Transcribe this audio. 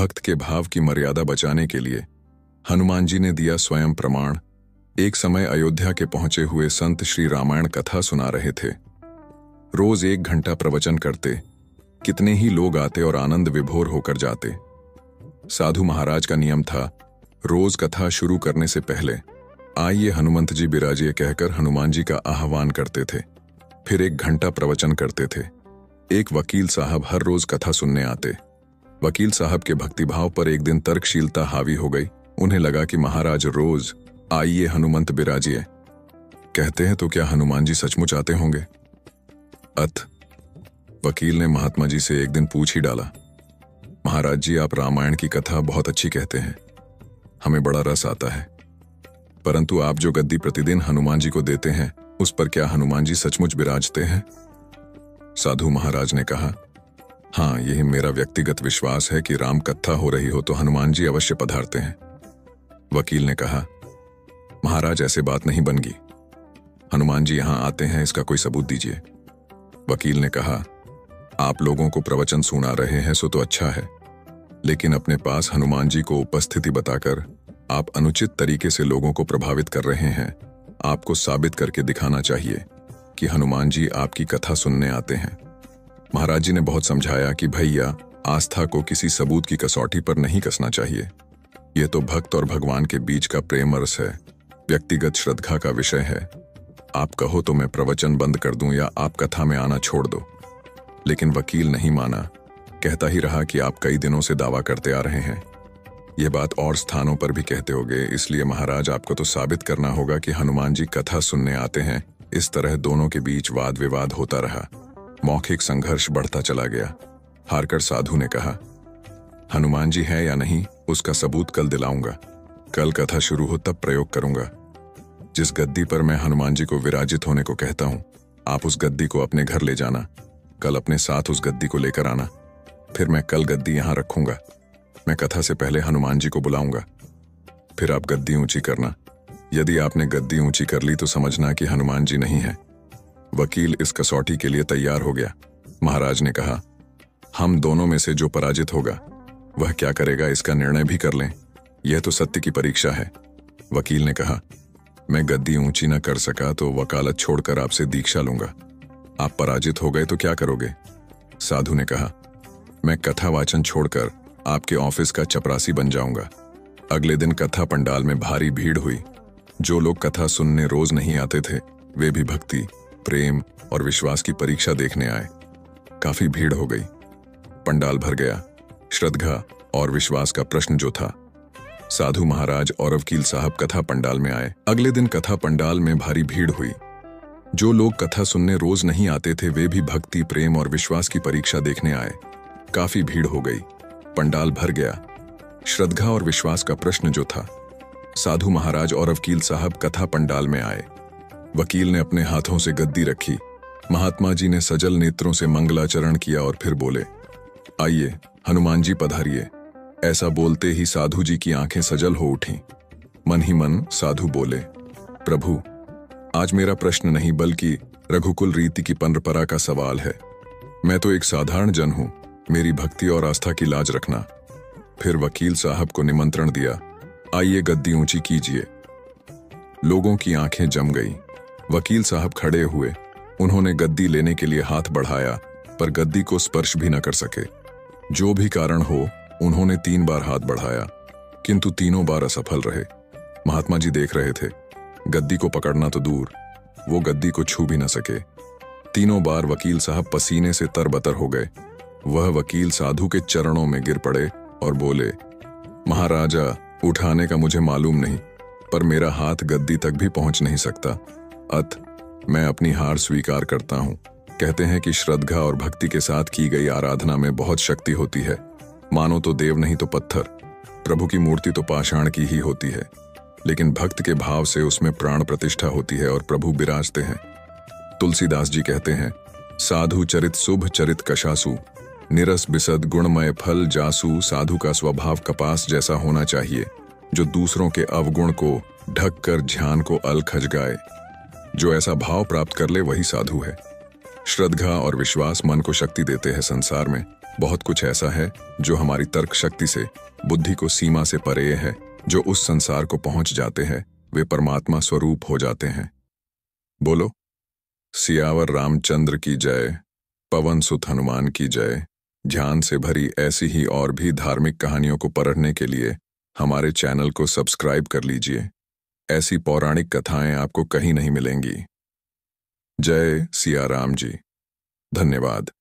भक्त के भाव की मर्यादा बचाने के लिए हनुमान जी ने दिया स्वयं प्रमाण। एक समय अयोध्या के पहुंचे हुए संत श्री रामायण कथा सुना रहे थे। रोज 1 घंटा प्रवचन करते, कितने ही लोग आते और आनंद विभोर होकर जाते। साधु महाराज का नियम था, रोज कथा शुरू करने से पहले आइए हनुमंत जी बिराजिए कहकर हनुमान जी का आह्वान करते थे। फिर 1 घंटा प्रवचन करते थे। एक वकील साहब हर रोज कथा सुनने आते। वकील साहब के भक्तिभाव पर एक दिन तर्कशीलता हावी हो गई। उन्हें लगा कि महाराज रोज आइए हनुमंत बिराजिए कहते हैं तो क्या हनुमान जी सचमुच आते होंगे? वकील ने महात्मा जी से एक दिन पूछ ही डाला, महाराज जी आप रामायण की कथा बहुत अच्छी कहते हैं, हमें बड़ा रस आता है, परंतु आप जो गद्दी प्रतिदिन हनुमान जी को देते हैं उस पर क्या हनुमान जी सचमुच विराजते हैं? साधु महाराज ने कहा, हाँ, यही मेरा व्यक्तिगत विश्वास है कि राम कथा हो रही हो तो हनुमान जी अवश्य पधारते हैं। वकील ने कहा, महाराज ऐसे बात नहीं बनगी, हनुमान जी यहां आते हैं इसका कोई सबूत दीजिए। वकील ने कहा, आप लोगों को प्रवचन सुना रहे हैं सो तो अच्छा है, लेकिन अपने पास हनुमान जी को उपस्थिति बताकर आप अनुचित तरीके से लोगों को प्रभावित कर रहे हैं। आपको साबित करके दिखाना चाहिए कि हनुमान जी आपकी कथा सुनने आते हैं। महाराज जी ने बहुत समझाया कि भैया, आस्था को किसी सबूत की कसौटी पर नहीं कसना चाहिए। यह तो भक्त और भगवान के बीच का प्रेम रस है, व्यक्तिगत श्रद्धा का विषय है। आप कहो तो मैं प्रवचन बंद कर दूं या आप कथा में आना छोड़ दो। लेकिन वकील नहीं माना, कहता ही रहा कि आप कई दिनों से दावा करते आ रहे हैं, यह बात और स्थानों पर भी कहते होगे, इसलिए महाराज आपको तो साबित करना होगा कि हनुमान जी कथा सुनने आते हैं। इस तरह दोनों के बीच वाद विवाद होता रहा। मौखिक संघर्ष बढ़ता चला गया। हारकर साधु ने कहा, हनुमान जी है या नहीं उसका सबूत कल दिलाऊंगा। कल कथा शुरू हो तब प्रयोग करूंगा। जिस गद्दी पर मैं हनुमान जी को विराजित होने को कहता हूं, आप उस गद्दी को अपने घर ले जाना। कल अपने साथ उस गद्दी को लेकर आना। फिर मैं कल गद्दी यहां रखूंगा। मैं कथा से पहले हनुमान जी को बुलाऊंगा। फिर आप गद्दी ऊंची करना। यदि आपने गद्दी ऊंची कर ली तो समझना कि हनुमान जी नहीं है। वकील इस कसौटी के लिए तैयार हो गया। महाराज ने कहा, हम दोनों में से जो पराजित होगा वह क्या करेगा इसका निर्णय भी कर लें। यह तो सत्य की परीक्षा है। वकील ने कहा, मैं गद्दी ऊंची न कर सका तो वकालत छोड़कर आपसे दीक्षा लूंगा। आप पराजित हो गए तो क्या करोगे? साधु ने कहा, मैं कथा वाचन छोड़कर आपके ऑफिस का चपरासी बन जाऊंगा। अगले दिन कथा पंडाल में भारी भीड़ हुई। जो लोग कथा सुनने रोज नहीं आते थे वे भी भक्ति, प्रेम और विश्वास की परीक्षा देखने आए। काफी भीड़ हो गई। पंडाल भर गया। श्रद्धा और विश्वास का प्रश्न जो था। साधु महाराज और वकील साहब कथा पंडाल में आए। अगले दिन कथा पंडाल में भारी भीड़ हुई। जो लोग कथा सुनने रोज नहीं आते थे वे भी भक्ति, प्रेम और विश्वास की परीक्षा देखने आए। काफी भीड़ हो गई। पंडाल भर गया। श्रद्धा और विश्वास का प्रश्न जो था। साधु महाराज और वकील साहब कथा पंडाल में आए। वकील ने अपने हाथों से गद्दी रखी। महात्मा जी ने सजल नेत्रों से मंगलाचरण किया और फिर बोले, आइए हनुमान जी पधारिए। ऐसा बोलते ही साधु जी की आंखें सजल हो उठीं। मन ही मन साधु बोले, प्रभु, आज मेरा प्रश्न नहीं बल्कि रघुकुल रीति की परंपरा का सवाल है। मैं तो एक साधारण जन हूं, मेरी भक्ति और आस्था की लाज रखना। फिर वकील साहब को निमंत्रण दिया, आइए गद्दी ऊंची कीजिए। लोगों की आंखें जम गई। वकील साहब खड़े हुए। उन्होंने गद्दी लेने के लिए हाथ बढ़ाया पर गद्दी को स्पर्श भी न कर सके। जो भी कारण हो, उन्होंने 3 बार हाथ बढ़ाया किंतु तीनों बार असफल रहे। महात्मा जी देख रहे थे। गद्दी को पकड़ना तो दूर, वो गद्दी को छू भी न सके। तीनों बार वकील साहब पसीने से तरबतर हो गए। वह वकील साधु के चरणों में गिर पड़े और बोले, महाराजा, उठाने का मुझे मालूम नहीं, पर मेरा हाथ गद्दी तक भी पहुंच नहीं सकता। मैं अपनी हार स्वीकार करता हूं। कहते हैं कि श्रद्धा और भक्ति के साथ की गई आराधना में बहुत शक्ति होती है। मानो तो देव नहीं तो पत्थर। प्रभु की मूर्ति तो पाषाण की ही होती है, लेकिन भक्त के भाव से उसमें प्राण प्रतिष्ठा होती है और प्रभु विराजते हैं। तुलसीदास जी कहते हैं, साधु चरित शुभ चरित कशासु, निरस बिसद गुणमय फल जासु। साधु का स्वभाव कपास जैसा होना चाहिए, जो दूसरों के अवगुण को ढक कर ध्यान को अल खजगाए। जो ऐसा भाव प्राप्त कर ले वही साधु है। श्रद्धा और विश्वास मन को शक्ति देते हैं संसार में, बहुत कुछ ऐसा है जो हमारी तर्क शक्ति से, बुद्धि को सीमा से परे है। जो उस संसार को पहुंच जाते हैं वे परमात्मा स्वरूप हो जाते हैं। बोलो, सियावर रामचंद्र की जय, पवन सुत हनुमान की जय। ध्यान से भरी ऐसी ही और भी धार्मिक कहानियों को पढ़ने के लिए हमारे चैनल को सब्सक्राइब कर लीजिए। ऐसी पौराणिक कथाएं आपको कहीं नहीं मिलेंगी। जय सिया राम जी। धन्यवाद।